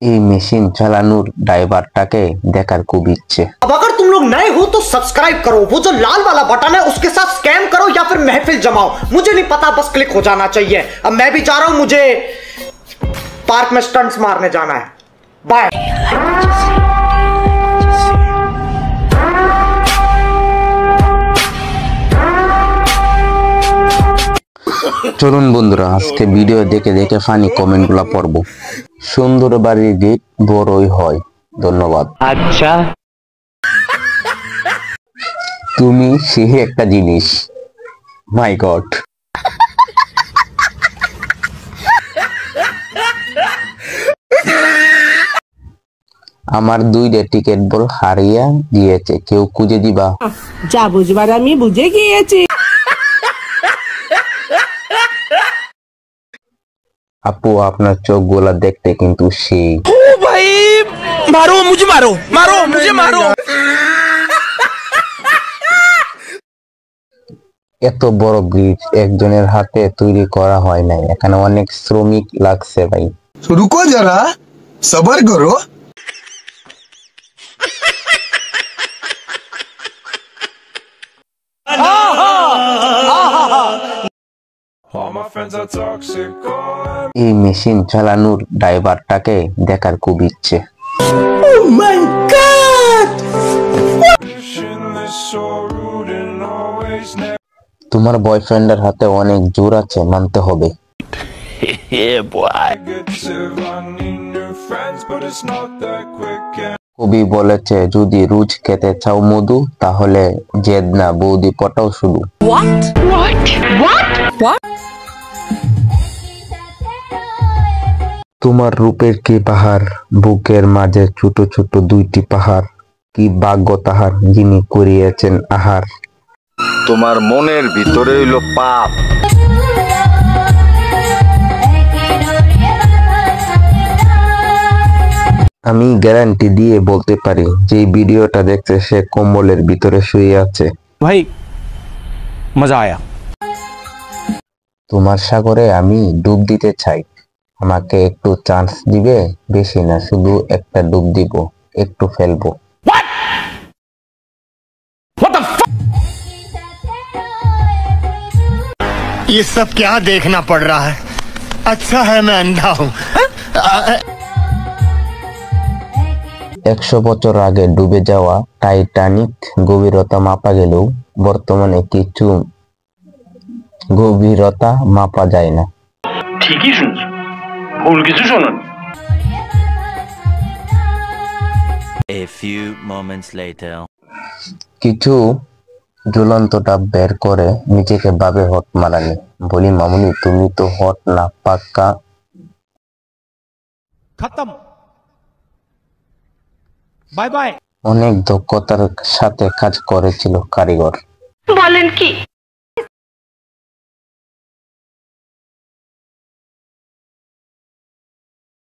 এই মেশিন চালানোর ড্রাইভারটাকে দেখার খুব ইচ্ছে। अब अगर तुम लोग नए हो तो सब्सक्राइब करो, वो जो लाल वाला बटन है उसके साथ स्कैम करो या फिर महफिल जमाओ, मुझे नहीं पता, बस क्लिक हो जाना चाहिए। अब मैं भी जा रहा हूं, मुझे पार्क में स्टंट्स मारने जाना है। बाय। চলুন বন্ধুরা, আজকে ভিডিও দেখে দেখে ফানি কমেন্ট গুলা পড়বো। সুন্দর বাড়ির গেট বড়ই হয়। ধন্যবাদ। আচ্ছা, তুমি সেই একটা জিনিস। মাই গড। আমার 2টা টিকেট বল হারিয়ে গিয়েছে, কেউ খুঁজে দিবা? যা বুঝবার আমি বুঝে গিয়েছি। আপু, আপনার চোখ গোলা দেখতে কিন্তু সেই। ও ভাই, মারো মুঝে, মারো মারো মুঝে, মারো। এত বড় ব্রিজ একজনের হাতে তৈরি করা হয় নাই, এখানে অনেক শ্রমিক লাগছে ভাই। রুকো যারা, সবার করো। এই মেশিন চালানোর ড্রাইভারটাকে দেখার খুব ইচ্ছে। তোমার বয়ফ্রেন্ডের হাতে অনেক জোর আছে, মানতে হবে। কবি বলেছে, যদি রোজ খেতে চাও মধু, তাহলে জেদ না, বৌদি পটাও শুধু। তোমার রূপের কি পাহাড়, বুকের মাঝে ছোট ছোট 2টি পাহাড়, কি ভাগ্য তাহার যিনি করিয়েছেন আহার। তোমার মনের ভিতরে হইল পাপ। আমি গ্যারান্টি দিয়ে বলতে পারি, যে ভিডিওটা দেখছে সে কম্বলের ভিতরে শুয়ে আছে। ভাই মজা আয়া। তোমার সাগরে আমি ডুব দিতে চাই, আমাকে একটু চান্স দিবে? বেশি না, শুধু একটা ডুব দিব, একটু ফেলবো। ये सब क्या देखना पड़ रहा है? अच्छा है मैं अंधा हूँ। 100 বছর আগে ডুবে যাওয়া টাইটানিক গভীরতা মাপা গেলেও বর্তমানে কিছু গভীরতা মাপা যায় না। ঠিকই শুনছো, ভুল কিছু শোনোনি। A few moments later. কিছু ঝুলন্ত ডাব বের করে নিজেকে ভাবে হট মারানি। বলি, মামুনি তুমি তো হট না, পাক্কা। খতম, বাই বাই। অনেক দক্ষতার সাথে কাজ করেছিল কারিগর। বলেন কি?